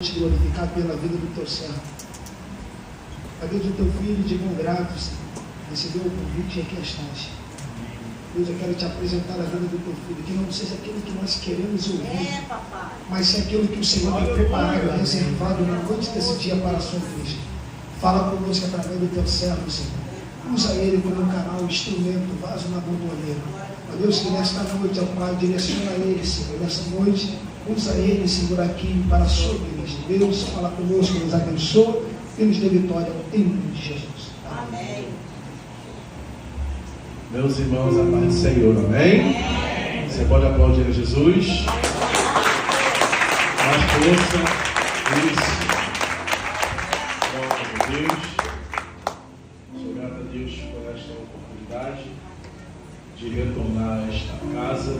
Te glorificar pela vida do teu servo. A Deus, do teu filho, de bom grado, Senhor, recebeu o convite e aqui estás. Deus, eu quero te apresentar a vida do teu filho, que não seja aquilo que nós queremos ouvir, mas seja aquilo que o Senhor tem preparado, reservado na noite desse dia para a sua igreja. Fala conosco através do teu servo, Senhor. Usa ele como um canal, instrumento, vaso na bandoleira. Ó Deus, que nesta noite, ó Pai, direciona ele, Senhor, nessa noite. Usa ele, Senhor, aqui para a sua igreja. Deus, fala conosco, nos abençoa e nos dê vitória em nome de Jesus. Amém. Meus irmãos, a paz do Senhor, amém? Você pode aplaudir a Jesus. Mais força. Isso. Glória a Deus. Sou grato a Deus por esta oportunidade de retornar a esta casa.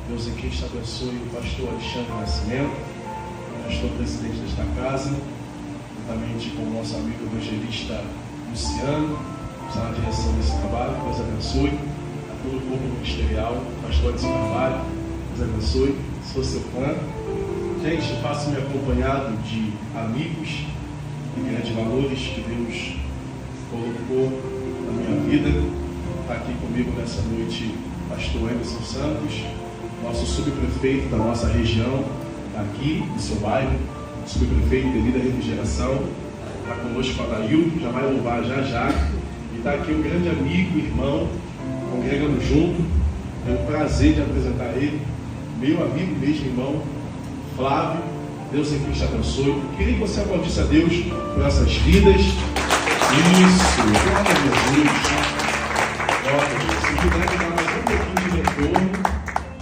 Deus em Cristo abençoe o pastor Alexandre Nascimento, pastor presidente desta casa, juntamente com o nosso amigo evangelista Luciano, que está na direção desse trabalho. Deus abençoe a todo o corpo ministerial, pastor desse trabalho. Deus abençoe. Sou seu fã. Gente, faço-me acompanhado de amigos de grandes valores que Deus colocou na minha vida. Está aqui comigo nessa noite pastor Emerson Santos, nosso subprefeito da nossa região, aqui do seu bairro, subprefeito devido à refrigeração. Está conosco o Adailton, já vai louvar já. E está aqui um grande amigo, irmão, congregamos junto. É um prazer de apresentar ele, meu amigo mesmo, irmão, Flávio. Deus em Cristo abençoe. Eu queria que você aplaudisse a Deus por essas vidas. Isso, glória a Jesus. Glória a Deus. Se puder dar mais um pouquinho de retorno.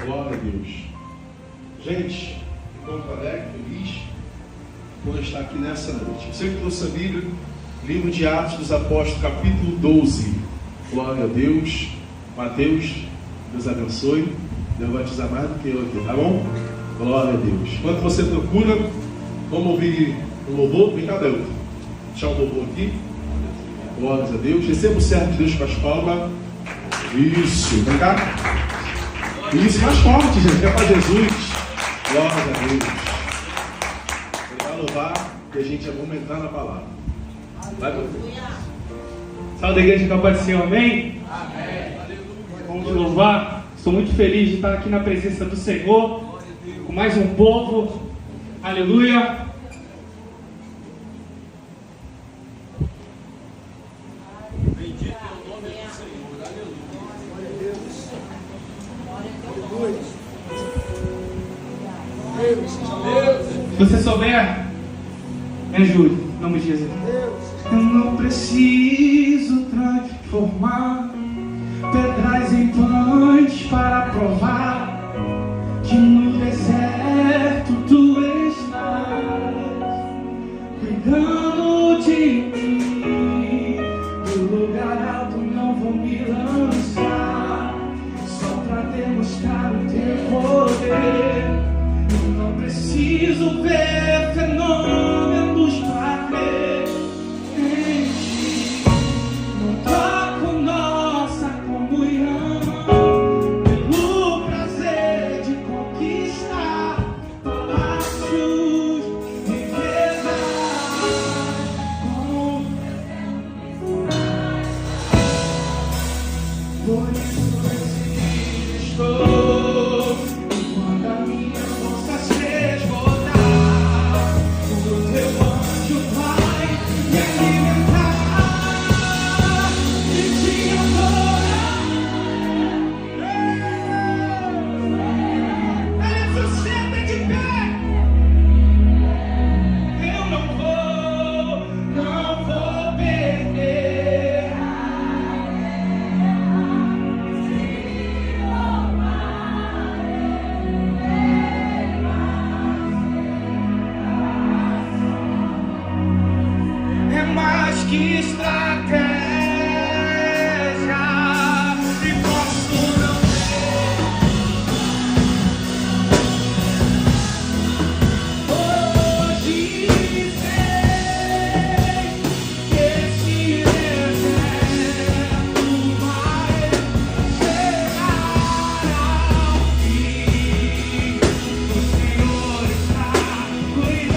Glória a Deus. Gente, estou alegre, feliz por estar aqui nessa noite. Você que trouxe a Bíblia, livro de Atos dos Apóstolos, capítulo 12. Glória a Deus. Mateus, Deus abençoe. Deus vai te usar mais do que eu aqui, tá bom? Glória a Deus. Enquanto você procura, vamos ouvir o louvor. Vem cá, Deus. Deixar o louvor aqui. Glória a Deus. Receba o servo de Deus com as palmas. Isso. Vem cá. Isso, mais forte, gente, é para Jesus. Glória a Deus. Ele vai louvar e a gente vai entrar na palavra. Vai, meu Deus. Salve da igreja que pode ser, amém? Amém. Vamos louvar. Estou muito feliz de estar aqui na presença do Senhor, com mais um povo. Aleluia. Bendito é o nome do Senhor. Aleluia. Se você souber, me ajude, em nome de Jesus. Eu não preciso transformar pedras em pães para provar que no deserto tu estás cuidando de mim. Do lugar alto não vou me lançar, só para demonstrar o teu poder. Eu não preciso ver fenômenos para crer em ti. Não toco nossa comunhão pelo prazer de conquistar palácios e riquezas. Por isso existo. Que estratégia e posso não ver. Hoje sei que esse deserto vai chegar ao fim. O Senhor está cuidando.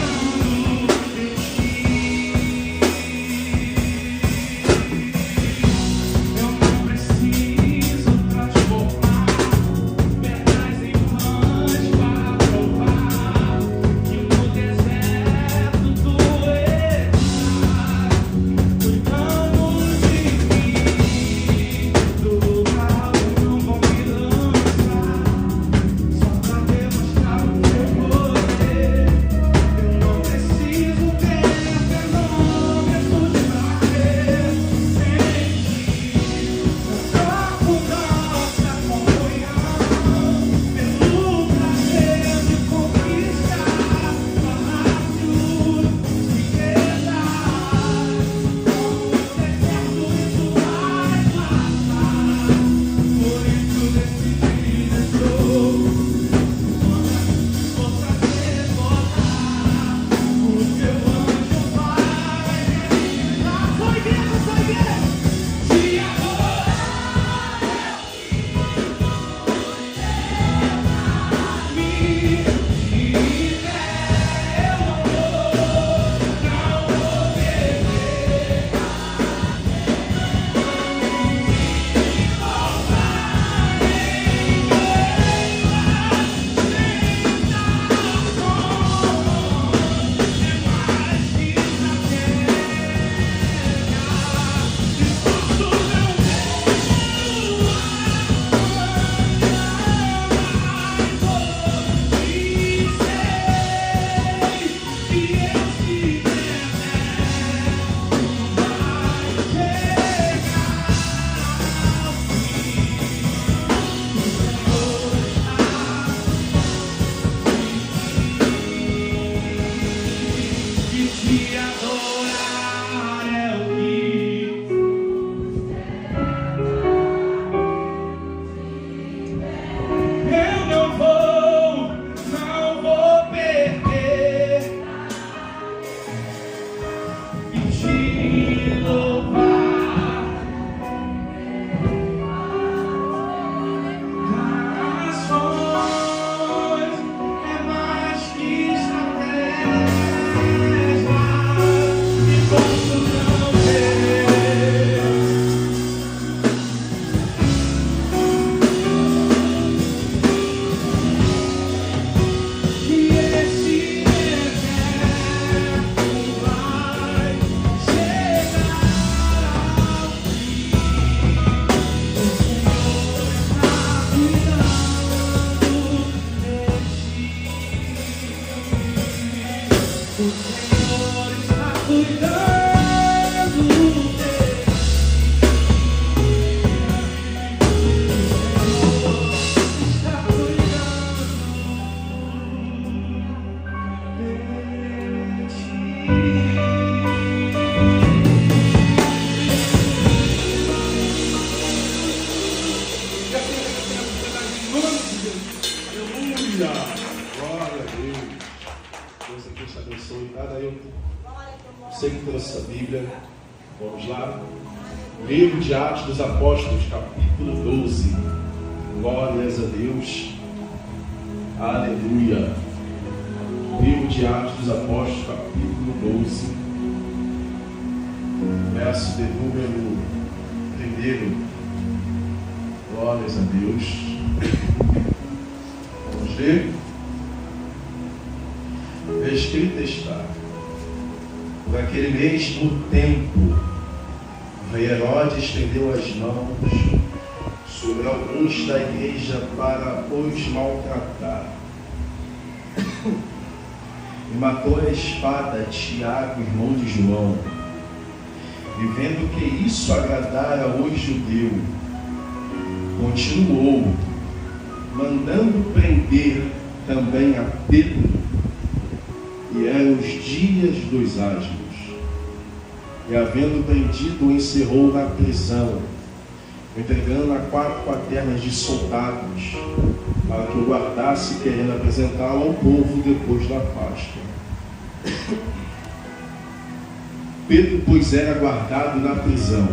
O Senhor está cuidando. Você que trouxe a Bíblia, vamos lá. Livro de Atos dos Apóstolos, capítulo 12. Glórias a Deus. Aleluia. Livro de Atos dos Apóstolos, capítulo 12. Verso de número 1. Glórias a Deus. Vamos ler. Escrito está: por aquele mesmo tempo, o rei Herodes estendeu as mãos sobre alguns da igreja para os maltratar. E matou a espada Tiago, irmão de João. E vendo que isso agradara aos judeus, continuou, mandando prender também a Pedro. E eram os dias dos asmos. E havendo prendido, o encerrou na prisão, entregando a 4 quaternas de soldados, para que o guardasse, querendo apresentá-lo ao povo depois da Páscoa. Pedro, pois, era guardado na prisão,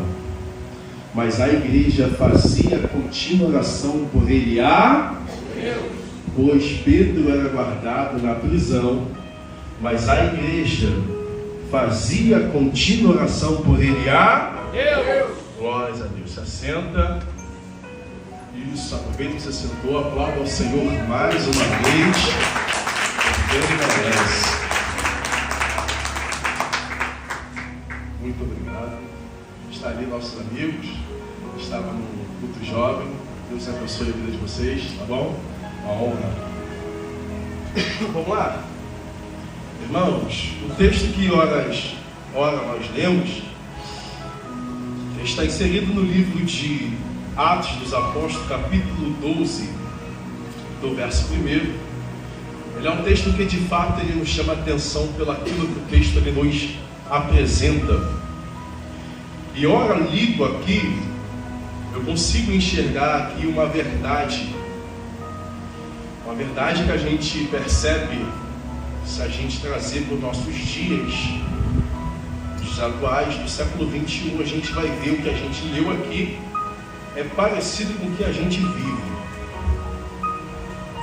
mas a igreja fazia contínua oração por ele a Deus. Pois Pedro era guardado na prisão, mas a igreja fazia contínua oração por ele a Deus. Glórias a Deus. Se assenta. Isso, aproveita que você sentou, aplauda ao Senhor mais uma vez. Deus merece. Muito obrigado. Está ali nossos amigos. Estava no culto jovem. Deus abençoe a vida de vocês, tá bom? Uma honra. Vamos lá. Irmãos, o texto que ora nós lemos está inserido no livro de Atos dos Apóstolos, capítulo 12, do verso 1. Ele é um texto que de fato ele nos chama a atenção pelo aquilo que o texto ele nos apresenta. E ora lido aqui, eu consigo enxergar aqui uma verdade que a gente percebe. Se a gente trazer para os nossos dias, os atuais, do século XXI, a gente vai ver o que a gente leu aqui é parecido com o que a gente vive.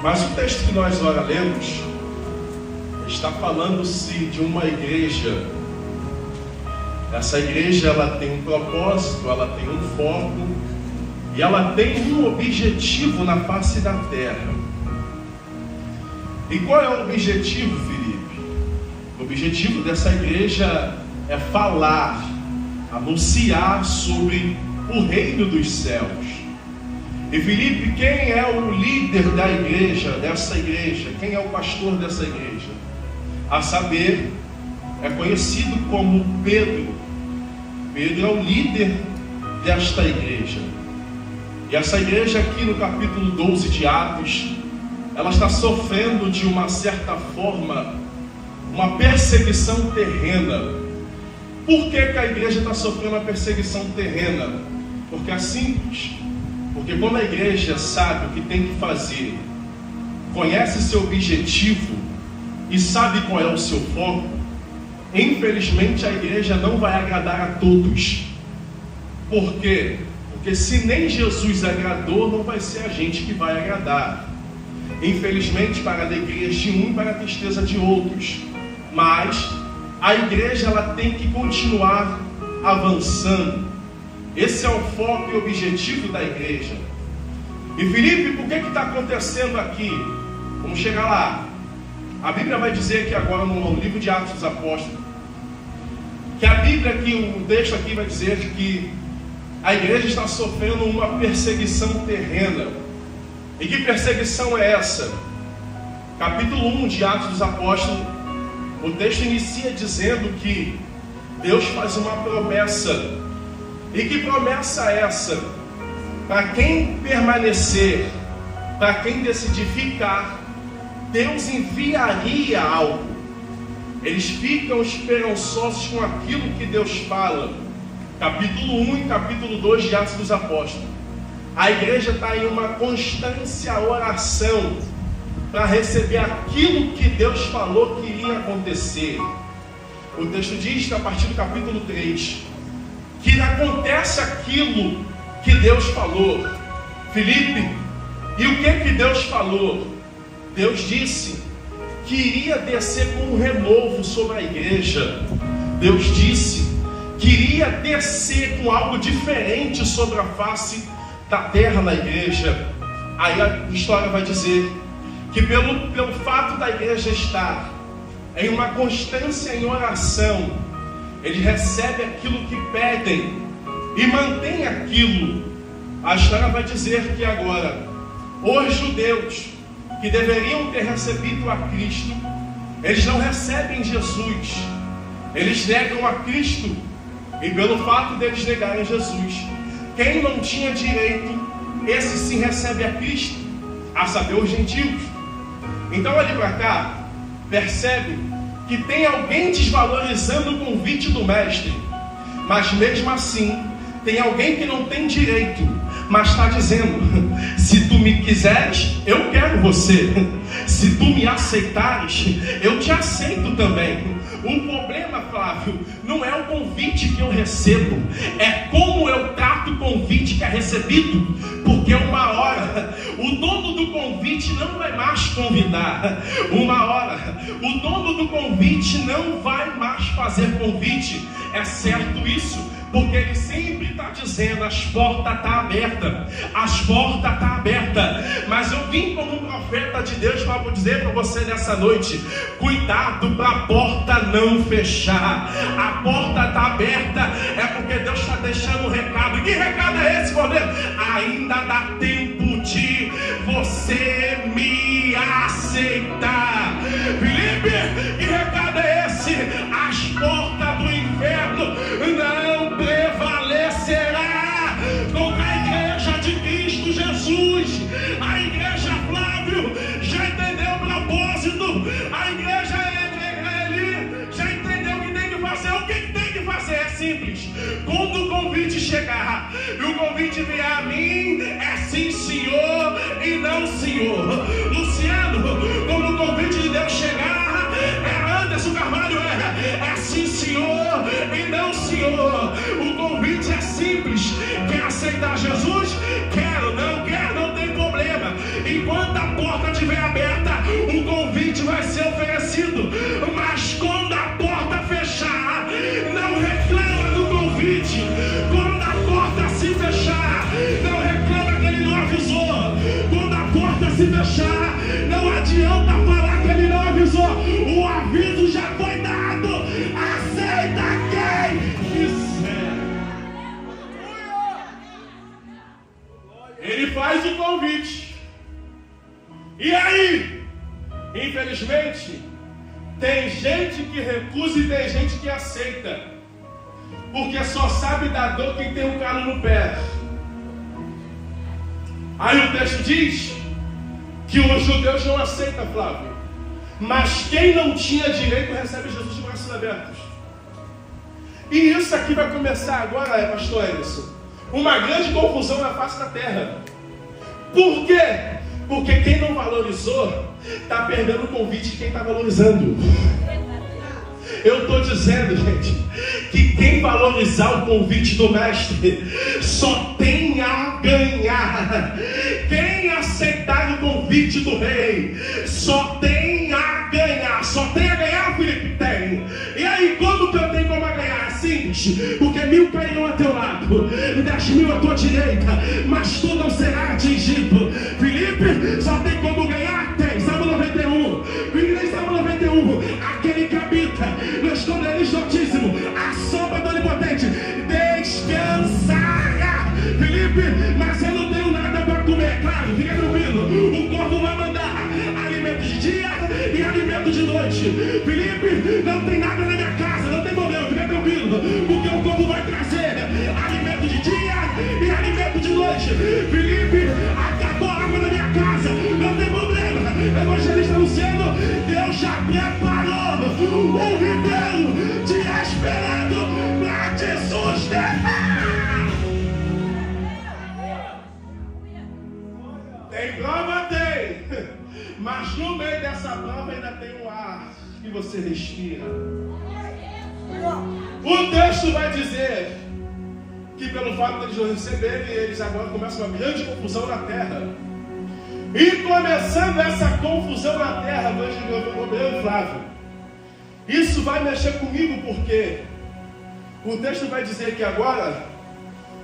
Mas o texto que nós ora lemos está falando-se de uma igreja. Essa igreja ela tem um propósito, ela tem um foco e ela tem um objetivo na face da terra. E qual é o objetivo, Felipe? O objetivo dessa igreja é falar, anunciar sobre o reino dos céus. E Felipe, quem é o líder da igreja, dessa igreja? Quem é o pastor dessa igreja? A saber, é conhecido como Pedro. Pedro é o líder desta igreja. E essa igreja aqui no capítulo 12 de Atos, ela está sofrendo de uma certa forma uma perseguição terrena. Por que a igreja está sofrendo uma perseguição terrena? Porque é simples. Porque quando a igreja sabe o que tem que fazer, conhece seu objetivo e sabe qual é o seu foco, infelizmente a igreja não vai agradar a todos. Por quê? Porque se nem Jesus agradou, não vai ser a gente que vai agradar. Infelizmente, para a alegria de um e para a tristeza de outros. Mas a igreja ela tem que continuar avançando. Esse é o foco e objetivo da igreja. E Felipe, por que está acontecendo aqui? Vamos chegar lá. A Bíblia vai dizer que agora no livro de Atos dos Apóstolos, que a Bíblia aqui, o texto aqui vai dizer que a igreja está sofrendo uma perseguição terrena. E que perseguição é essa? Capítulo 1 de Atos dos Apóstolos, O texto inicia dizendo que Deus faz uma promessa. E que promessa é essa? Para quem permanecer, para quem decidir ficar, Deus enviaria algo. Eles ficam esperançosos com aquilo que Deus fala. Capítulo 1 e capítulo 2 de Atos dos Apóstolos. A igreja está em uma constância oração para receber aquilo que Deus falou que iria acontecer. O texto diz que a partir do capítulo 3, que acontece aquilo que Deus falou. Filipe, e o que Deus falou? Deus disse que iria descer com um renovo sobre a igreja. Deus disse que iria descer com algo diferente sobre a face da terra na igreja. Aí a história vai dizer que pelo fato da igreja estar em uma constância em oração, eles recebem aquilo que pedem e mantêm aquilo. A história vai dizer que agora os judeus que deveriam ter recebido a Cristo, eles não recebem Jesus, eles negam a Cristo. E pelo fato deles negarem Jesus, quem não tinha direito, esse sim recebe a Cristo, a saber, os gentios. Então olhe para cá, percebe que tem alguém desvalorizando o convite do mestre, mas mesmo assim tem alguém que não tem direito, mas está dizendo: se tu me quiseres, eu quero você. Se tu me aceitares, eu te aceito também. O problema, Flávio, não é o convite que eu recebo, é como eu trato o convite que é recebido. Porque uma hora o dono do convite não vai mais convidar. Uma hora o dono do convite não vai mais fazer convite. É certo isso, porque ele sempre está dizendo: as portas estão abertas, as portas estão abertas. Mas eu vim como um profeta de Deus para dizer para você nessa noite: cuidado para a porta não fechar. A porta está aberta, é porque Deus está deixando um recado. E que recado é esse, poder? Ainda dá tempo de você me aceitar. Filipe, que recado é esse? As portas do inferno não prevalecerá contra a igreja de Cristo Jesus. A igreja, Flávio, já entendeu o propósito. A igreja ele já entendeu o que tem que fazer. O que tem que fazer é simples. Quando o convite chegar e o convite vier a mim, é sim senhor e não senhor. Luciano, quando o convite de Deus chegar, é Anderson Carvalho, é sim senhor e não senhor. O convite é simples. Quer aceitar Jesus? Quero, não tem problema. Enquanto a porta estiver aberta, o convite vai ser oferecido. Mas quando a porta fechar, não reclama do convite. Quando a porta se fechar, não reclama que ele não avisou. Quando a porta se fechar, não adianta falar que ele não avisou. O aviso já foi dado. Aceita quem quiser. Ele faz o convite. E aí? Infelizmente, tem gente que recusa e tem gente que aceita. Porque só sabe da dor quem tem um calo no pé. Aí o texto diz que os judeus não aceitam, Flávio. Mas quem não tinha direito recebe Jesus de braços abertos. E isso aqui vai começar agora, pastor Anderson, uma grande confusão na face da terra. Por quê? Porque quem não valorizou está perdendo o convite de quem está valorizando. Eu estou dizendo, gente, que quem valorizar o convite do mestre só tem a ganhar. Quem aceitar o convite do rei só tem a ganhar. Só tem a ganhar, Filipe? Tem. E aí, como que eu tenho como a ganhar? É simples. Porque 1000 cairão a teu lado, 10.000 à tua direita, mas tu não será atingido. Filipe, só tem como ganhar? Tem. Salmo 91. Igreja, Salmo 91. Aquele que habita no esconderijo do Altíssimo, a sombra do Onipotente descansará. Filipe, mas eu não tenho nada para comer. Claro, fica tranquilo. O corpo vai mandar alimento de dia e alimento de noite. noite. Felipe, não tem nada na minha casa, não tem problema, fica tranquilo, porque o corpo vai trazer alimento de dia e alimento de noite. Felipe, acabou a água na minha casa, não tem problema. Evangelista Luciano, Deus já preparou um ribeiro te esperando para te sustentar. Tem prova? Tem. Mas no meio dessa prova ainda tem um ar que você respira. O texto vai dizer que pelo fato de eles não receberem, eles agora começam uma grande confusão na terra. E começando essa confusão na terra, meu Flávio, isso vai mexer comigo porque o texto vai dizer que agora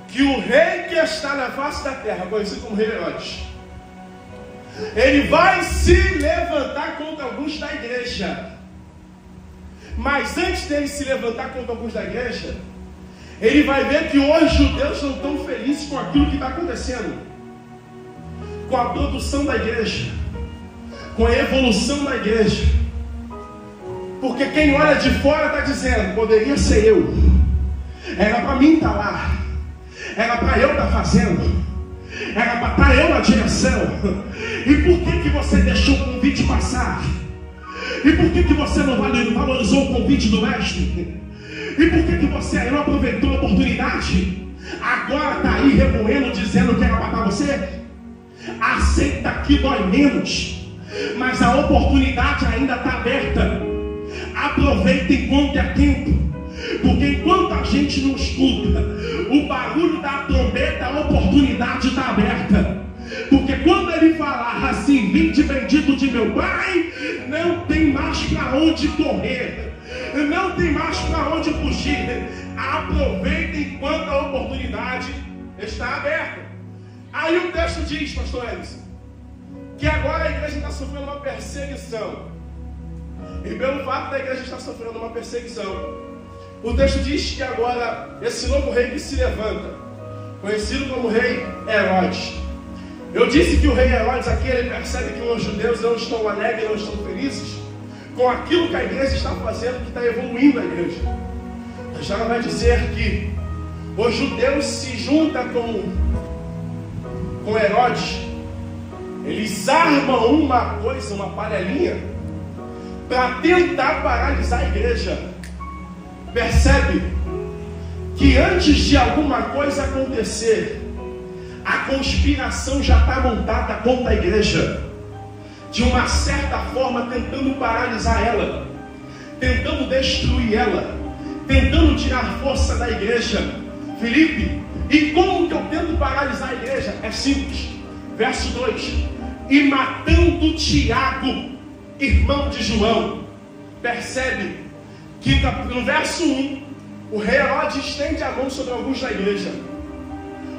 que o rei que está na face da terra, conhecido como rei Herodes, ele vai se levantar contra alguns da igreja. Mas antes dele se levantar contra alguns da igreja, ele vai ver que hoje os judeus não estão felizes com aquilo que está acontecendo, com a produção da igreja, com a evolução da igreja. Porque quem olha de fora está dizendo, poderia ser eu, era para mim estar lá, era para eu estar fazendo, era para estar eu na direção. E por que você deixou o convite passar? E por que você não valorizou o convite do mestre? E por que você não aproveitou a oportunidade? Agora está aí remoendo, dizendo que era para matar você? Aceita que dói menos, mas a oportunidade ainda está aberta. Aproveita enquanto é tempo. Porque enquanto a gente não escuta o barulho da trombeta, a oportunidade está aberta. Porque quando ele falar assim, vinde bendito de meu Pai, não tem mais para onde correr, não tem mais para onde fugir. Aproveita enquanto a oportunidade está aberta. Aí o texto diz, pastor Elis, que agora a igreja está sofrendo uma perseguição. E pelo fato da igreja estar sofrendo uma perseguição, o texto diz que agora esse novo rei que se levanta, conhecido como rei Herodes. Eu disse que o rei Herodes aqui, ele percebe que os judeus não estão alegres, não estão felizes com aquilo que a igreja está fazendo, que está evoluindo a igreja. A história vai dizer que os judeus se juntam com Herodes, eles armam uma coisa, uma panelinha, para tentar paralisar a igreja. Percebe que antes de alguma coisa acontecer, a conspiração já está montada contra a igreja, de uma certa forma tentando paralisar ela, tentando destruir ela, tentando tirar força da igreja. Felipe, e como que eu tento paralisar a igreja? É simples, verso 2: e matando Tiago, irmão de João. Percebe que no verso 1, o rei Herodes estende a mão sobre alguns da igreja.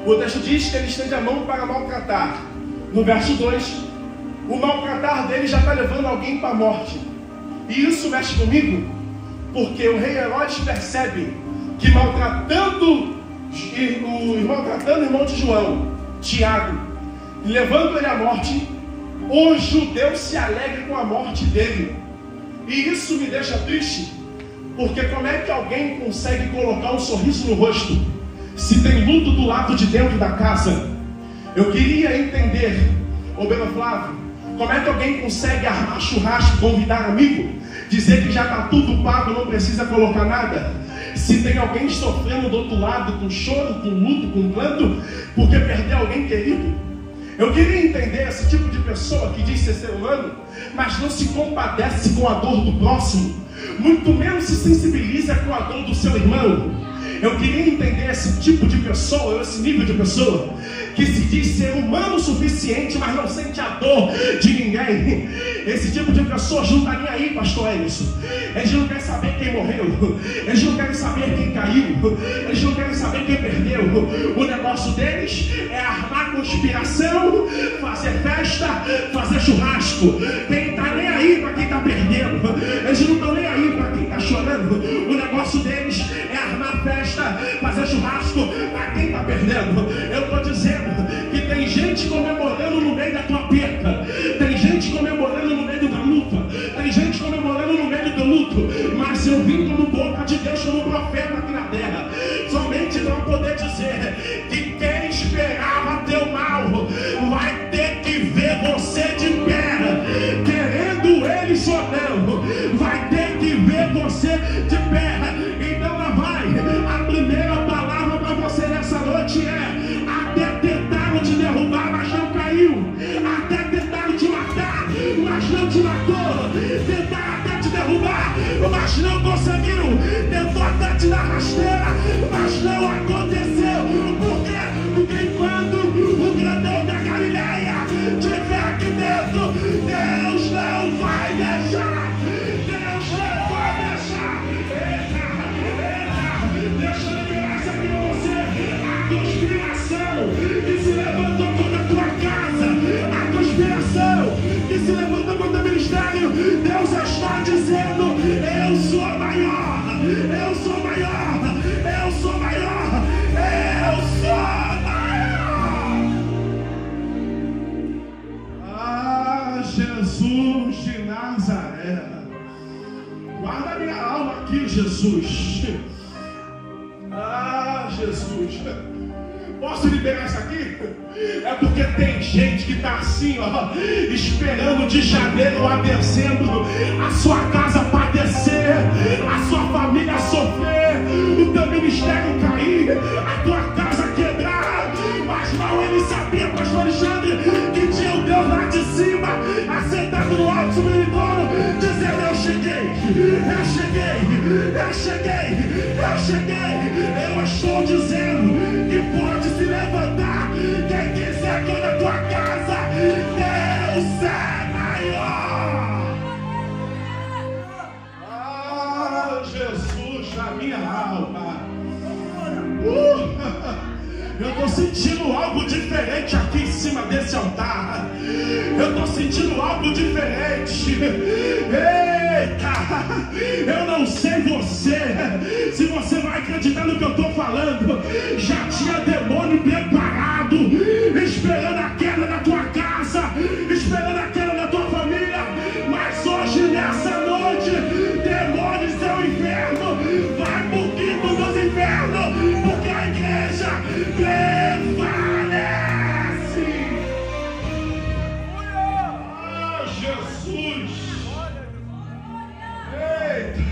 O texto diz que ele estende a mão para maltratar. No verso 2, o maltratar dele já está levando alguém para a morte. E isso mexe comigo, porque o rei Herodes percebe que maltratando o irmão de João, Tiago, e levando ele à morte, os judeus se alegram com a morte dele. E isso me deixa triste, porque como é que alguém consegue colocar um sorriso no rosto se tem luto do lado de dentro da casa? Eu queria entender, Belo Flávio, como é que alguém consegue armar churrasco, convidar amigo, dizer que já está tudo pago, não precisa colocar nada, se tem alguém sofrendo do outro lado, com choro, com luto, com pranto, porque perdeu alguém querido? Eu queria entender esse tipo de pessoa que diz ser humano, mas não se compadece com a dor do próximo, muito menos se sensibiliza com a dor do seu irmão. Eu queria entender esse tipo de pessoa, esse nível de pessoa, que se diz ser humano o suficiente, mas não sente a dor de ninguém. Esse tipo de pessoa junta nem aí, pastor Emerson. Eles não querem saber quem morreu, eles não querem saber quem caiu, eles não querem saber quem perdeu. O negócio deles é armar conspiração, fazer festa, fazer churrasco. Quem está nem aí para quem está perdendo, eles não estão nem aí para quem está chorando. O negócio deles é armar festa, fazer churrasco para quem está perdendo. Eu estou dizendo que tem gente comemorando no meio da tua perda, tem gente comemorando no meio da luta, tem gente comemorando no meio conhecido como boca de Deus, como profeta aqui na terra, somente para poder dizer que quem esperava teu mal vai ter que ver você de pé, querendo eles ou não, vai ter que ver você de pé. Então lá vai, a primeira palavra para você nessa noite é: até tentaram te derrubar, mas não caiu. Até tentaram te matar, mas não te matou. Tentaram até te derrubar, mas não conseguiu. Tentou até te dar rasteira, mas não aconteceu. Por quê? Porque enquanto o grandão da Galileia estiver aqui dentro, Deus não vai deixar. Deus não vai deixar. Deixa eu liberar isso aqui pra você. A conspiração que se levantou contra a tua casa, a conspiração que se levantou contra o ministério, Deus está dizendo: eu sou maior, eu sou maior, eu sou maior, eu sou maior. Ah, Jesus de Nazaré, guarda minha alma aqui, Jesus. Ah, Jesus, posso liberar isso aqui? É porque tem gente que está assim, ó, esperando de janeiro a dezembro a sua casa padecer, a sua família sofrer, o teu ministério cair, a tua casa quebrar. Mas mal ele sabia, pastor Alexandre, que tinha o Deus lá de cima, assentado no alto sobre o trono, dizendo: eu cheguei, eu cheguei, eu cheguei, eu cheguei. Eu estou dizendo que pode se levantar quem quiser contra a tua casa. Deus é maior. Ah, Jesus na minha alma. Eu estou sentindo algo diferente aqui em cima desse altar. Eu estou sentindo algo diferente. Eita! Eu não sei você, se você vai acreditar no que eu estou falando. Já tinha demônio preparado, esperando a queda da tua casa, esperando a queda da tua família. Mas hoje, nessa noite, demônios do inferno, vai pro quinto dos infernos, porque a igreja prevalece. Ah, Jesus! Eita!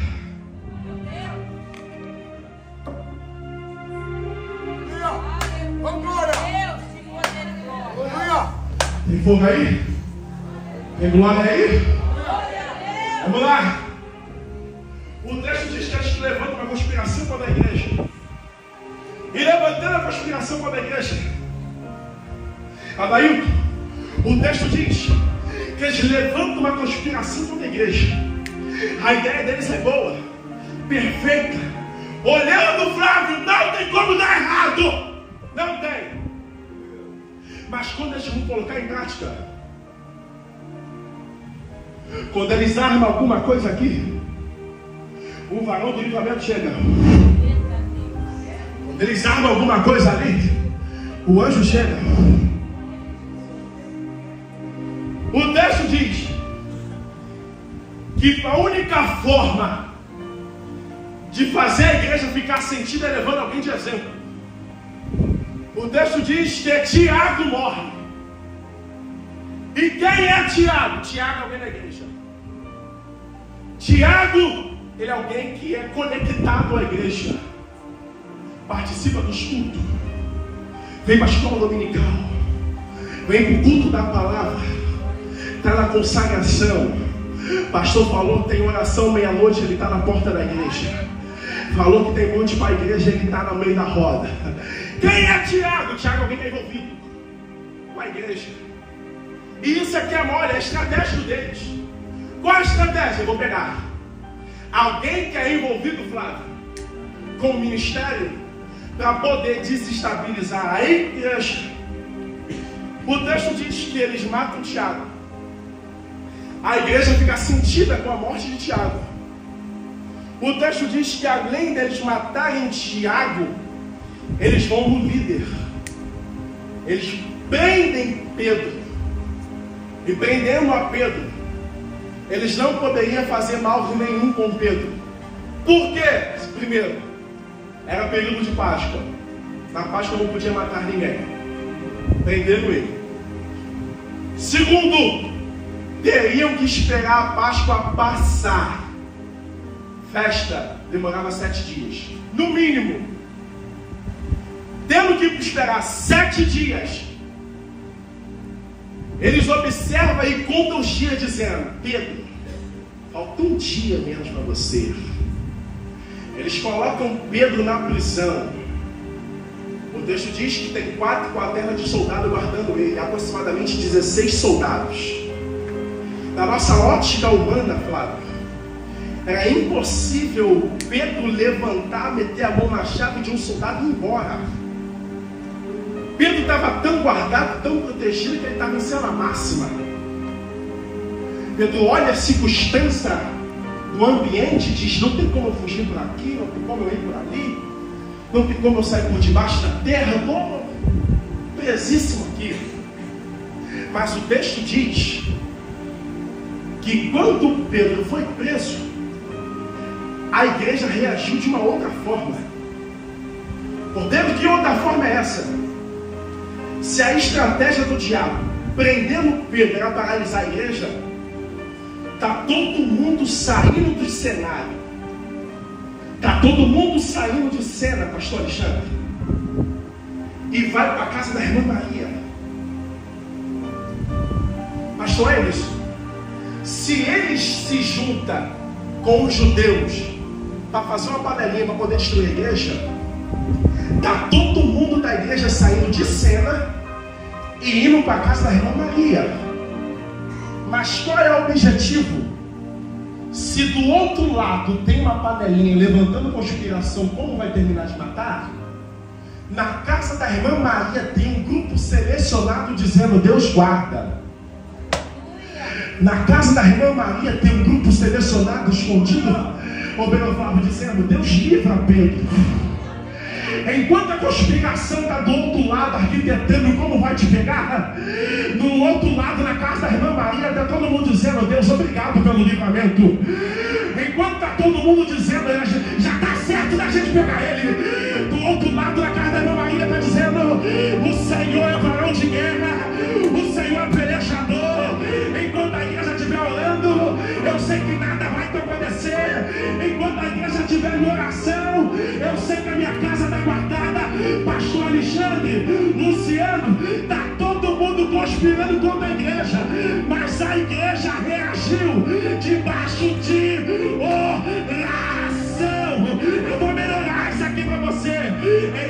Tem fogo aí? Tem glória aí? Vamos lá! O texto diz que a gente levanta uma conspiração contra a igreja. E levantando a conspiração contra a igreja, Adailton, o texto diz que eles levantam uma conspiração contra a igreja. A ideia deles é boa, perfeita. Olhando, Flávio, não tem como dar errado. Não tem. Mas quando eles vão colocar em prática, quando eles armam alguma coisa aqui, o varão do livramento chega. Quando eles armam alguma coisa ali, o anjo chega. O texto diz que a única forma de fazer a igreja ficar sentida é levando alguém de exemplo. O texto diz que Tiago morre. E quem é Tiago? Tiago é alguém da igreja. Tiago, ele é alguém que é conectado à igreja, participa dos cultos, vem para a escola dominical, vem para o culto da palavra, está na consagração. Pastor falou que tem oração meia-noite, ele está na porta da igreja. Falou que tem monte para a igreja, ele está no meio da roda. Quem é Tiago? Tiago é alguém que é envolvido com a igreja. E isso aqui é mole, é a estratégia deles. Qual a estratégia? Eu vou pegar alguém que é envolvido, Flávio, com o ministério, para poder desestabilizar a igreja. O texto diz que eles matam Tiago. A igreja fica sentida com a morte de Tiago. O texto diz que além deles matarem Tiago, eles vão no líder. Eles prendem Pedro. E prendendo a Pedro, eles não poderiam fazer mal nenhum com Pedro. Por quê? Primeiro, era período de Páscoa. Na Páscoa não podia matar ninguém. Prenderam ele. Segundo, teriam que esperar a Páscoa passar. Festa demorava 7 dias. No mínimo. Tendo que esperar 7 dias. Eles observam e contam os dias dizendo: Pedro, falta um dia menos para você. Eles colocam Pedro na prisão. O texto diz que tem 4 quaternas de soldado guardando ele, aproximadamente 16 soldados. Na nossa ótica humana, Flávio, era impossível Pedro levantar, meter a mão na chave de um soldado e ir embora. Pedro estava tão guardado, tão protegido, que ele estava em cela máxima. Pedro olha a circunstância do ambiente e diz: não tem como eu fugir por aqui, não tem como eu ir por ali, não tem como eu sair por debaixo da terra, estou presíssimo aqui. Mas o texto diz que quando Pedro foi preso, a igreja reagiu de uma outra forma. Portanto, que outra forma é essa? Se a estratégia do diabo prendendo Pedro era paralisar a igreja, está todo mundo saindo do cenário. Está todo mundo saindo de cena, pastor Alexandre, e vai para a casa da irmã Maria. Pastor, é isso. Se eles se juntam com os judeus para fazer uma panelinha para poder destruir a igreja, está todo mundo da igreja saindo de cena e indo para a casa da irmã Maria. Mas qual é o objetivo? Se do outro lado tem uma panelinha levantando conspiração, como vai terminar de matar? Na casa da irmã Maria tem um grupo selecionado dizendo: Deus guarda. Na casa da irmã Maria tem um grupo selecionado, escondido, dizendo: Deus livra Pedro. Enquanto a conspiração está do outro lado, arquitetando como vai te pegar, do outro lado, na casa da irmã Maria, está todo mundo dizendo: Deus, obrigado pelo livramento. Enquanto está todo mundo dizendo: já está certo da gente pegar ele, do outro lado, na casa da irmã Maria, está dizendo: o Senhor é varão de guerra, o Senhor é pelejador. Enquanto a igreja estiver orando, eu sei que nada vai te acontecer. Enquanto a igreja estiver em oração, eu sei que a minha casa está guardada. Pastor Alexandre, Luciano, está todo mundo conspirando contra a igreja, mas a igreja reagiu debaixo de oração. Eu vou melhorar isso aqui para você.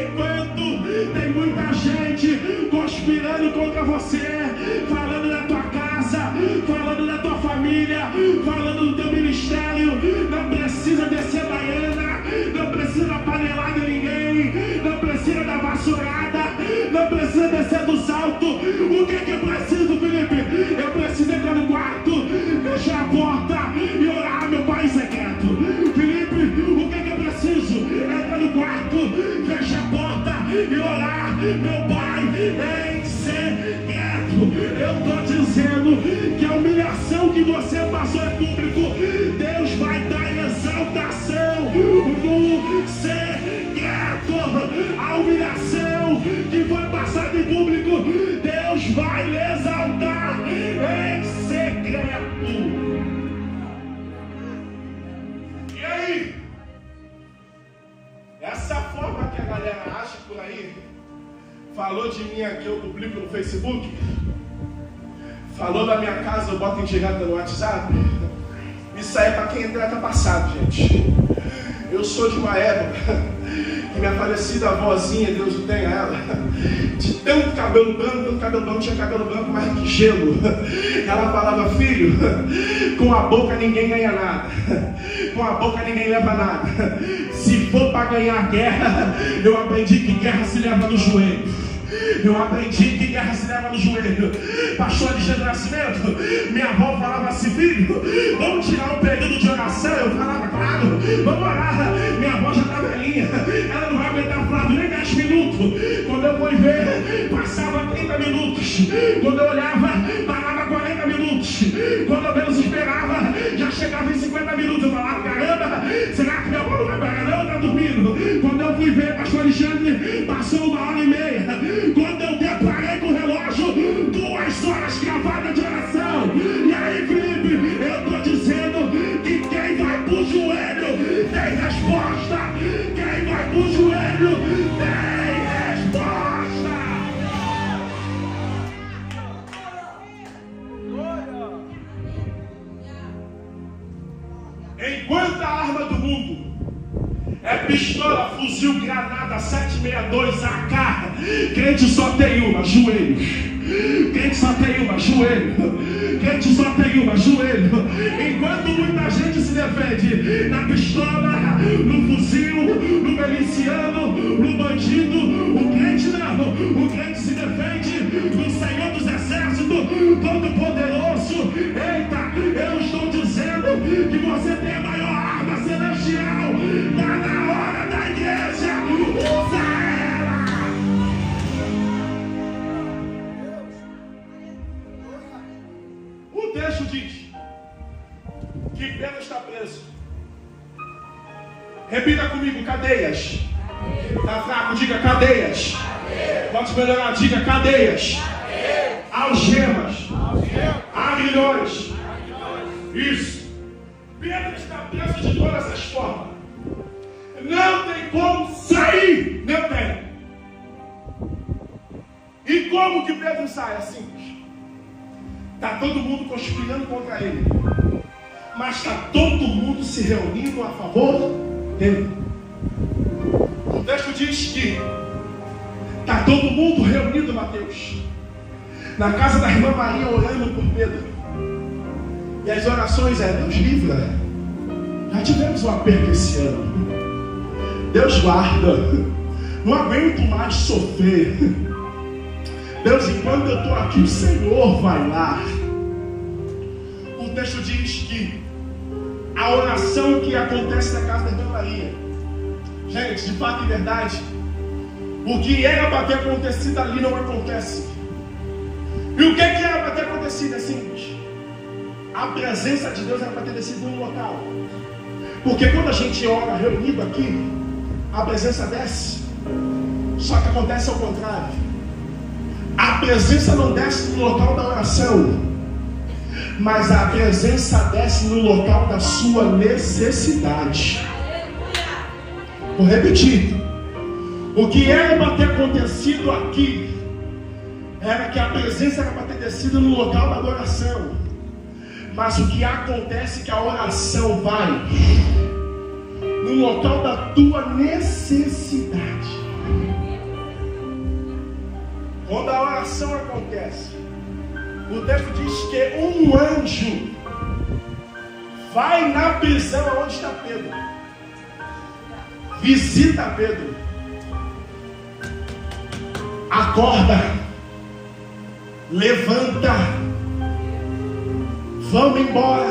Enquanto tem muita gente conspirando contra você, falando da tua casa, falando da tua família, falando do teu ministério, não precisa descer baiana, não precisa panelar de ninguém, não precisa da vassourada, não precisa descer do salto. O que eu preciso, Felipe? Eu preciso entrar no quarto, fechar a porta e orar meu Pai em secreto. Felipe, o que eu preciso? Entrar no quarto, fechar a porta e orar meu Pai em secreto. Eu estou dizendo que a humilhação que você passou é público. Deus vai dar exaltação no secreto. A humilhação que foi passada em público, Deus vai lhe exaltar em secreto. E aí? Essa forma que a galera acha por aí, falou de mim aqui, eu publico no Facebook, falou da minha casa, eu boto em direta no WhatsApp. Isso aí é para quem entra passado, gente. Eu sou de uma época que minha falecida avózinha, Deus o tenha ela, de tanto cabelo branco, tinha cabelo branco mais que gelo. Ela falava: filho, com a boca ninguém ganha nada, com a boca ninguém leva nada. Se for para ganhar guerra, eu aprendi que guerra se leva no joelho. Eu aprendi que guerra se leva no joelho. Pastor Alexandre Nascimento, minha avó falava assim: filho, vamos tirar um período de oração. Eu falava: claro, vamos orar. Minha avó já está velhinha, ela não vai aguentar Flávio nem 10 minutos. Quando eu fui ver, passava 30 minutos. Quando eu olhava, parava 40 minutos. Quando eu menos esperava, já chegava em 50 minutos. Eu falava: caramba, será que minha avó o joelho tem resposta. Enquanto a arma do mundo é pistola, fuzil, granada, 762, AK, crente só tem uma, joelho. Crente só tem uma, joelho. Crente só tem uma, joelho. Enquanto muita gente se defende na pistola, no fuzil, no miliciano, no bandido, o crente não. O crente se defende no Senhor dos Exércitos, Todo-Poderoso. Eita, eu estou dizendo que você tem a maior arma celestial. Está na hora da igreja. Usa ela. O texto diz que Pedro está preso. Repita comigo, cadeias. Está fraco, diga cadeias. Pode melhorar, diga cadeias. Algemas. Aguilhões. Isso. Pedro está preso de todas as formas. Não tem como sair. Não tem. E como que Pedro sai? É simples. Está todo mundo conspirando contra ele, mas está todo mundo se reunindo a favor dele. O texto diz que está todo mundo reunido, Mateus, na casa da irmã Maria, orando por Pedro. E as orações Deus livra. Já tivemos um aperto esse ano. Deus guarda. Não aguento mais sofrer. Deus, enquanto eu estou aqui, o Senhor vai lá. O texto diz que a oração que acontece na casa da irmã Maria, gente, de fato e verdade, o que era para ter acontecido ali não acontece. E o que era para ter acontecido é simples. A presença de Deus era para ter descido num local. Porque quando a gente ora reunido aqui, a presença desce. Só que acontece ao contrário. A presença não desce no local da oração, mas a presença desce no local da sua necessidade. Vou repetir. O que era para ter acontecido aqui era que a presença era para ter descido no local da adoração, mas o que acontece é que a oração vai no local da tua necessidade. Quando a oração acontece, o texto diz que um anjo vai na prisão onde está Pedro, visita Pedro, acorda, levanta, vamos embora,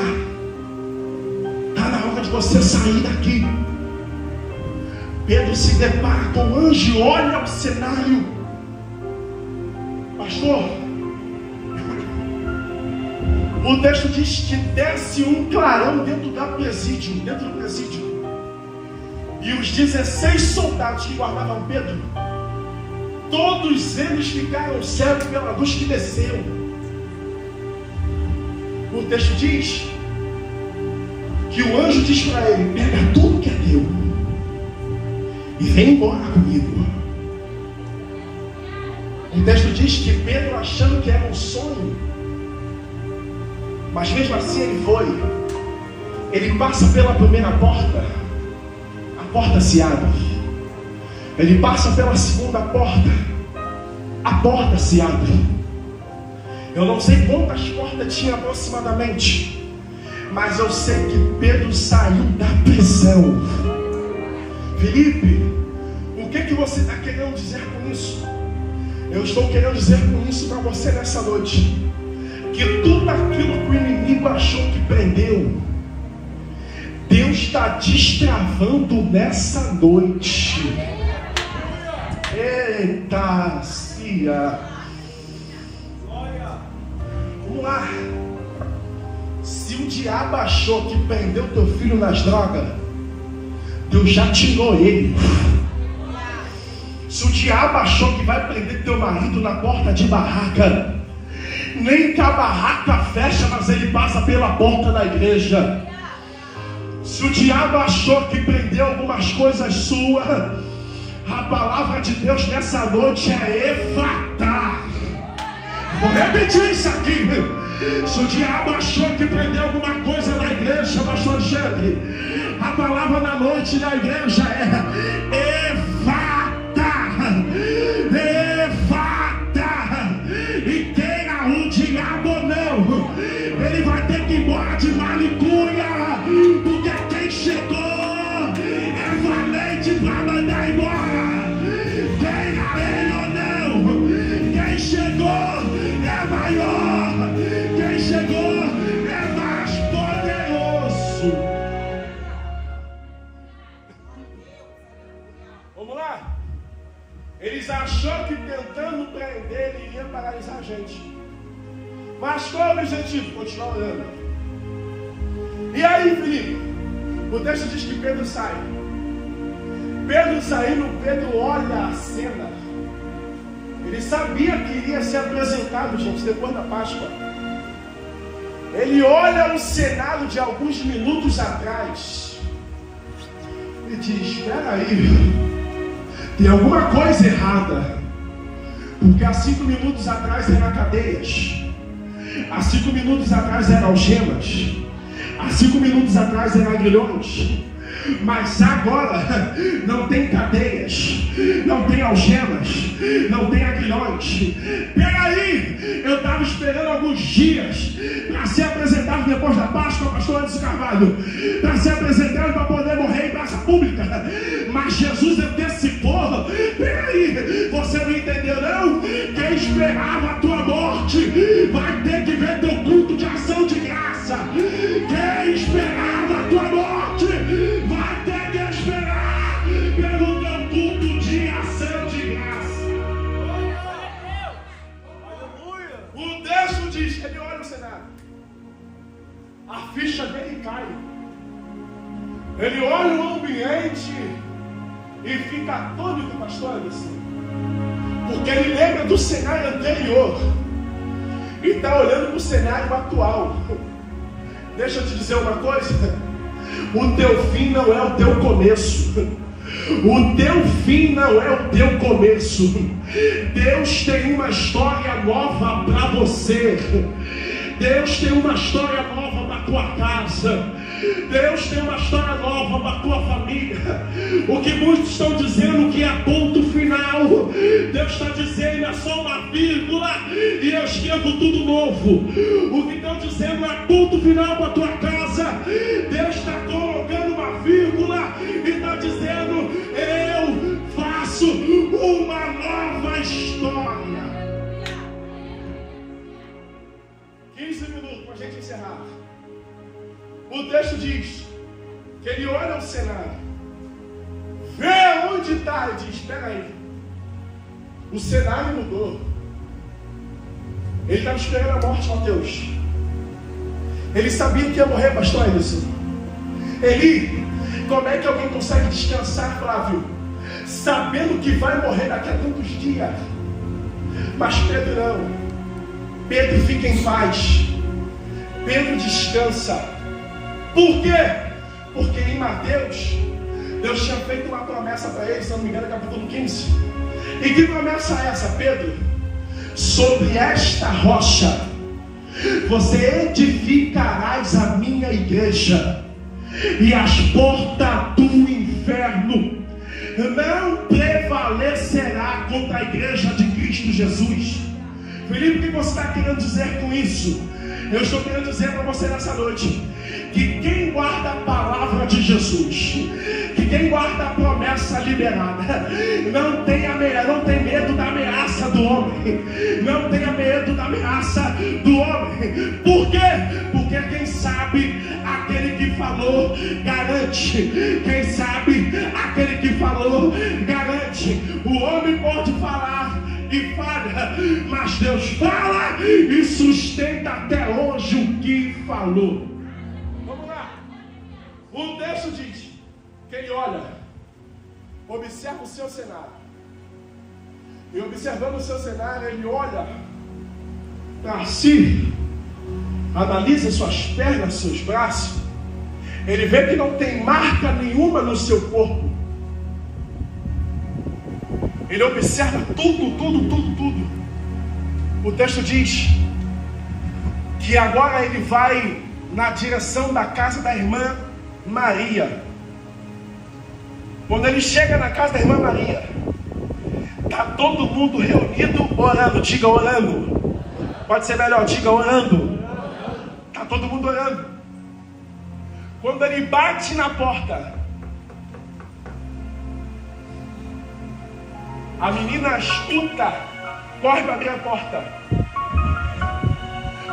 está na hora de você sair daqui. Pedro se depara com o anjo, olha o cenário. Pastor, o texto diz que desce um clarão dentro do presídio, e os 16 soldados que guardavam Pedro, todos eles ficaram cegos pela luz que desceu. O texto diz que o anjo diz para ele: pega tudo que é teu e vem embora comigo. O texto diz que Pedro, achando que era um sonho, mas mesmo assim ele foi. Ele passa pela primeira porta, a porta se abre. Ele passa pela segunda porta, a porta se abre. Eu não sei quantas portas tinha aproximadamente, mas eu sei que Pedro saiu da prisão. Felipe, o que você está querendo dizer com isso? Eu estou querendo dizer com isso para você nessa noite, que tudo aquilo que o inimigo achou que prendeu, Deus está destravando nessa noite. Eita, cia. Vamos lá. Se o diabo achou que prendeu teu filho nas drogas, Deus já tirou ele. Se o diabo achou que vai prender teu marido na porta de barraca, nem que a barraca fecha, mas ele passa pela porta da igreja. Se o diabo achou que prendeu perdeu algumas coisas suas, a palavra de Deus nessa noite é Efatá. Vou repetir isso aqui. Se o diabo achou que prendeu alguma coisa na igreja, pastor Alexandre, a palavra da noite na igreja é Efatá. Efatá. E queira o diabo ou não, ele vai ter que ir embora de Malicuia, porque quem chegou é valente para mandar embora. Queira ele ou não, quem chegou é maior, quem chegou é mais poderoso. Vamos lá. Eles acharam que tentando prender ele iria paralisar a gente. Mas qual é o objetivo? Continuar orando. E aí, Felipe? O texto diz que Pedro sai. Pedro saindo, Pedro olha a cena. Ele sabia que iria ser apresentado, gente, depois da Páscoa. Ele olha o cenário de alguns minutos atrás e diz: espera aí, tem alguma coisa errada. Porque há 5 minutos atrás eram cadeias, há 5 minutos atrás eram algemas, há 5 minutos atrás eram aguilhões. Mas agora não tem cadeias, não tem algemas, não tem aguilhões. Peraí, eu estava esperando alguns dias para ser apresentado depois da Páscoa, pastor Anderson Carvalho, para ser apresentado para poder morrer em praça pública. Mas Jesus antecipou. Peraí, você não entendeu não? Quem esperava a tua morte vai ter que ver teu culto de ação de graça. Quem esperava a tua morte vai ter que esperar pelo teu culto de ação de graça. O texto diz que ele olha o cenário, a ficha dele cai, ele olha o ambiente e fica atônito, pastor Anderson, porque ele lembra do cenário anterior e está olhando para o cenário atual. Deixa eu te dizer uma coisa: o teu fim não é o teu começo. O teu fim não é o teu começo. Deus tem uma história nova para você. Deus tem uma história nova para tua casa. Deus tem uma história nova para tua família. O que muitos estão dizendo que é ponto final, Deus está dizendo é só uma vírgula e eu escrevo tudo novo. O que estão dizendo é ponto final para tua casa, Deus está colocando uma vírgula e está dizendo: eu faço uma nova história. 15 minutos para a gente encerrar. O texto diz que ele olha o cenário, vê onde está e diz: espera aí, o cenário mudou. Ele estava esperando a morte, Mateus. Ele sabia que ia morrer, pastor Anderson. Como é que alguém consegue descansar, Flávio, sabendo que vai morrer daqui a tantos dias? Mas Pedro não. Pedro fica em paz. Pedro descansa. Por quê? Porque em Mateus, Deus tinha feito uma promessa para ele, se não me engano, capítulo 15. E que promessa é essa, Pedro? Sobre esta rocha você edificarás a minha igreja, e as portas do inferno não prevalecerá contra a igreja de Cristo Jesus. Felipe, o que você está querendo dizer com isso? Eu estou querendo dizer para você nessa noite que quem guarda a palavra de Jesus, que quem guarda a promessa liberada, não tem medo da ameaça do homem, não tenha medo da ameaça do homem. Por quê? Porque quem sabe aquele que falou garante. Quem sabe aquele que falou garante. O homem pode falar e falha, mas Deus fala e sustenta até hoje o que falou. Vamos lá. O texto diz que ele olha, observa o seu cenário, e observando o seu cenário, ele olha para si, analisa suas pernas, seus braços, Ele vê que não tem marca nenhuma no seu corpo. Ele observa tudo. O texto diz que agora ele vai na direção da casa da irmã Maria. Quando ele chega na casa da irmã Maria, está todo mundo reunido orando. Diga orando. Pode ser melhor, diga orando. Está todo mundo orando. Quando ele bate na porta, a menina escuta, corre para abrir a porta.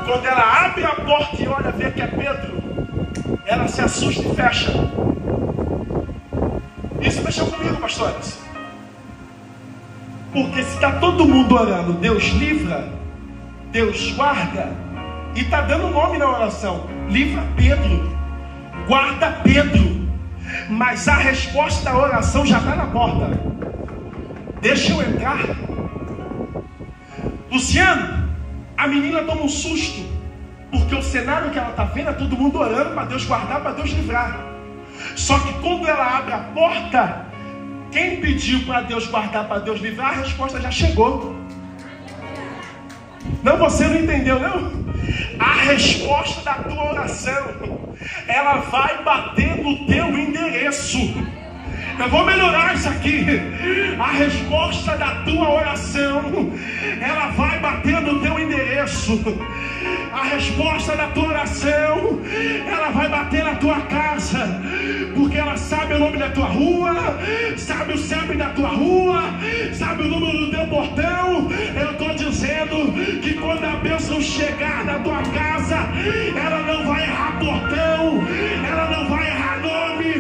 Quando ela abre a porta e olha, vê que é Pedro, ela se assusta e fecha. Isso mexeu comigo, pastores. Porque se está todo mundo orando, Deus livra, Deus guarda, e está dando nome na oração: livra Pedro, guarda Pedro. Mas a resposta da oração já está na porta. Deixa eu entrar. Luciano, a menina toma um susto, porque o cenário que ela está vendo é todo mundo orando para Deus guardar, para Deus livrar. Só que quando ela abre a porta, quem pediu para Deus guardar, para Deus livrar, a resposta já chegou. Não, você não entendeu, não? A resposta da tua oração, ela vai bater no teu endereço. Eu vou melhorar isso aqui. A resposta da tua oração, ela vai bater no teu endereço. A resposta da tua oração, ela vai bater na tua casa, porque ela sabe o nome da tua rua, sabe o CEP da tua rua, sabe o número do teu portão. Eu estou dizendo que quando a bênção chegar na tua casa, ela não vai errar portão, ela não vai errar nome,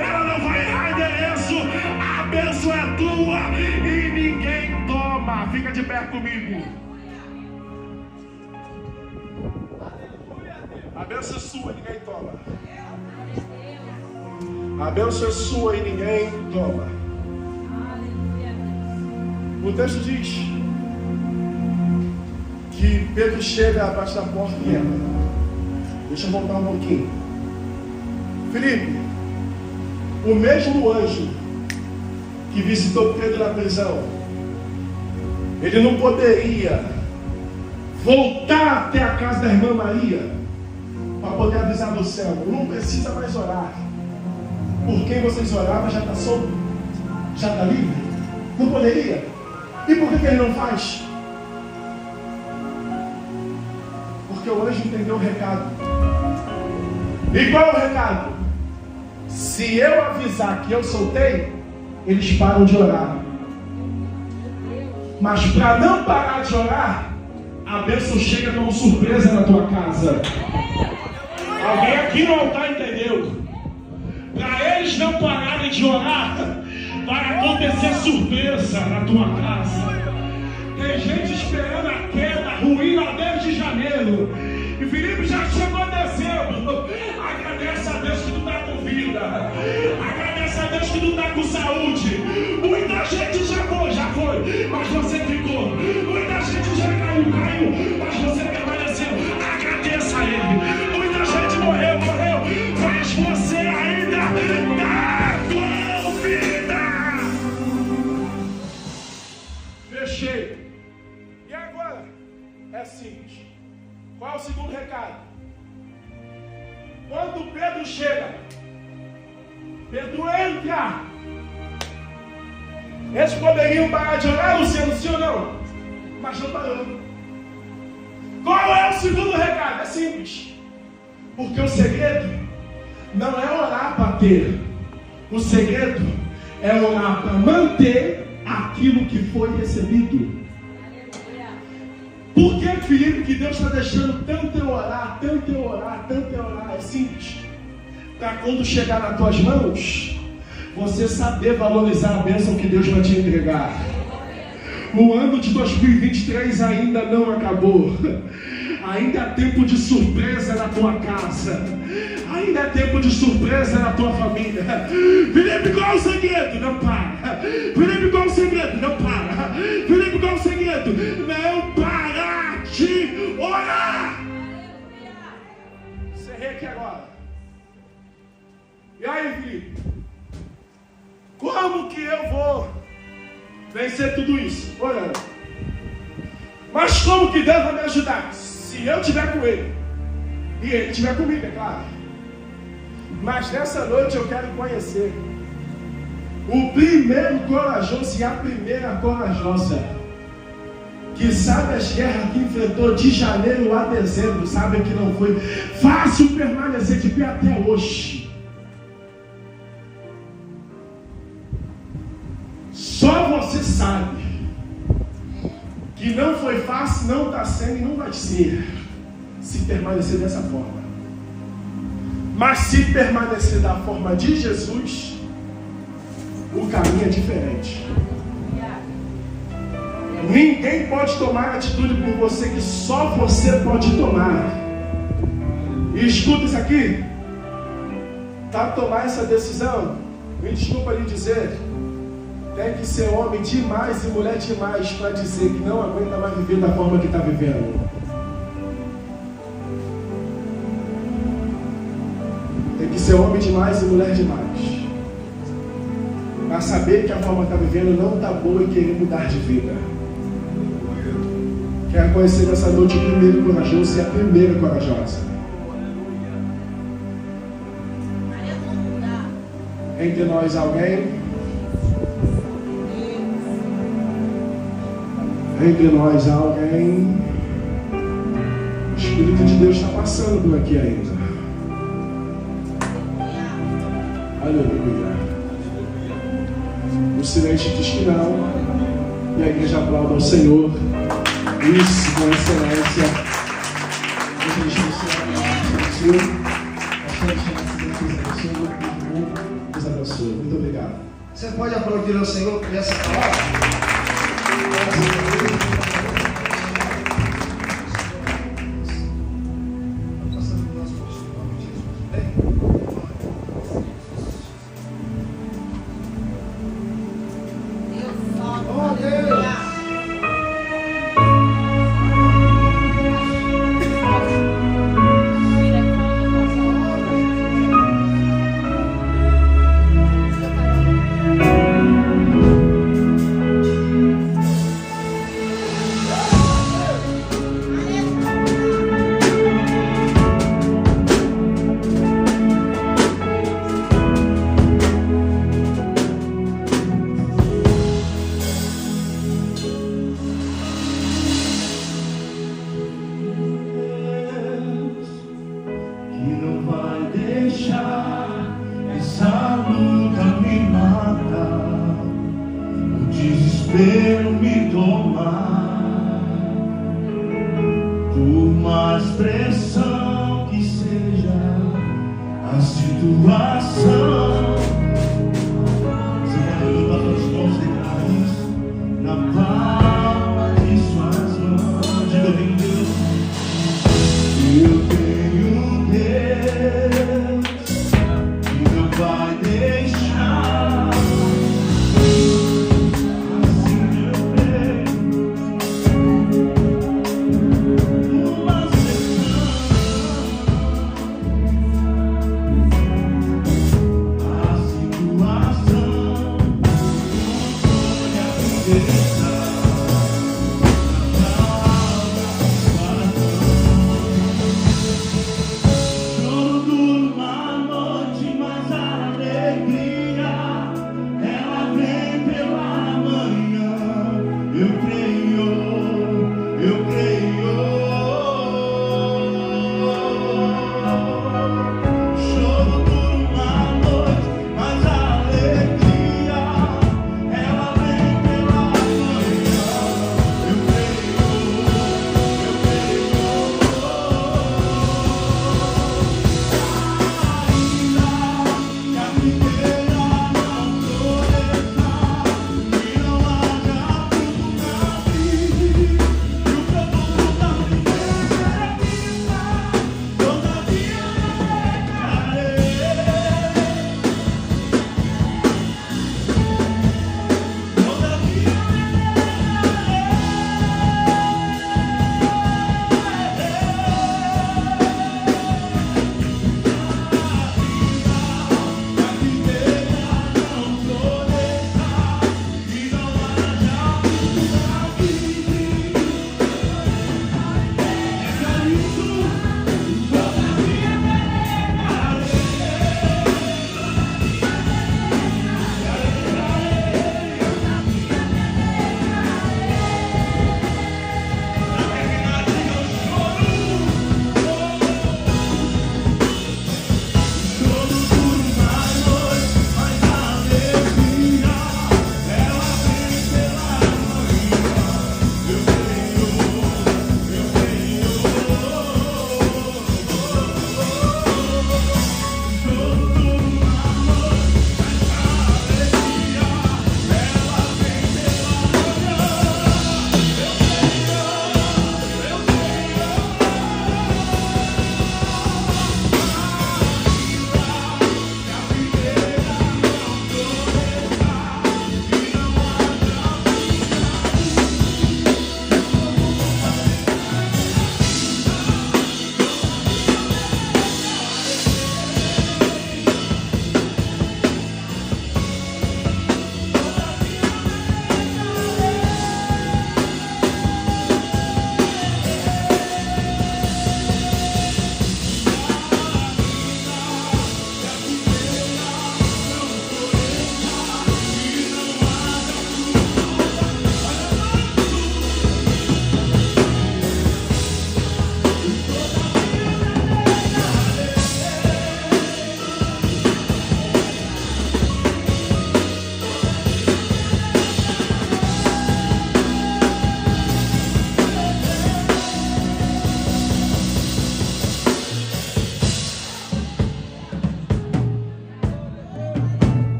ela não vai errar endereço. A bênção é tua e ninguém toma. Fica de pé comigo. A bênção é sua e ninguém toma. A bênção é sua e ninguém toma. O texto diz que Pedro chega abaixo da porta e entra. Deixa eu voltar um pouquinho. Felipe, o mesmo anjo que visitou Pedro na prisão, ele não poderia voltar até a casa da irmã Maria para poder avisar do céu: não precisa mais orar, por quem vocês oravam já está solto, já está livre? Não poderia? E por que ele não faz? Porque o anjo entendeu o recado. E qual é o recado? Se eu avisar que eu soltei, eles param de orar. Mas para não parar de orar, a bênção chega como surpresa na tua casa. Alguém aqui no altar entendeu? Para eles não pararem de orar, vai acontecer surpresa na tua casa. Tem gente esperando a queda ruim lá desde janeiro. E Felipe já chegou a dezembro. Agradece a Deus que tu está com vida. Agradece a Deus que tu está com saúde. Muita gente já foi, mas você ficou. Muita gente já caiu, mas você permaneceu. Agradeça a Ele. Muita gente morreu, mas você ainda está com vida. Fechei. E agora? É simples. Qual é o segundo recado? Quando Pedro chega, Pedro entra. Eles poderiam parar de orar, Luciano, sim ou não? Mas não parou. Qual é o segundo recado? É simples. Porque o segredo não é orar para ter. O segredo é orar para manter aquilo que foi recebido. Por que, Felipe, que Deus está deixando tanto eu orar, tanto eu orar, tanto eu orar? É simples. Para quando chegar nas tuas mãos, você saber valorizar a bênção que Deus vai te entregar. O ano de 2023 ainda não acabou. Ainda há tempo de surpresa na tua casa. Ainda há tempo de surpresa na tua família. Felipe, qual é o segredo? Não para. Felipe, qual é o segredo? Não para. Felipe, qual é o segredo? Não parar de orar. Encerrei aqui agora. aí, Felipe? Como que eu vou vencer tudo isso? Orando. Mas como que Deus vai me ajudar? Se eu estiver com Ele e Ele estiver comigo, é claro. Mas nessa noite eu quero conhecer o primeiro corajoso e a primeira corajosa que sabe as guerras que enfrentou de janeiro a dezembro, sabe que não foi fácil permanecer de pé até hoje. Só você sabe que não foi fácil, não está sendo e não vai ser, se permanecer dessa forma. Mas se permanecer da forma de Jesus, o caminho é diferente. Ninguém pode tomar atitude por você que só você pode tomar. E escuta isso aqui. Para tomar essa decisão, me desculpa lhe dizer, tem que ser homem demais e mulher demais para dizer que não aguenta mais viver da forma que está vivendo. Tem que ser homem demais e mulher demais para saber que a forma que está vivendo não está boa e querer mudar de vida. Quero conhecer nessa noite o primeiro corajoso e a primeira corajosa. Entre nós alguém? Entre nós alguém? O Espírito de Deus está passando por aqui ainda. Aleluia. O silêncio diz que não. E a igreja aplauda ao Senhor. Isso, com excelência. Deus abençoe. Muito obrigado. Você pode aplaudir ao Senhor por essa palavra? Desespero me tomar, por mais pressão que seja a situação.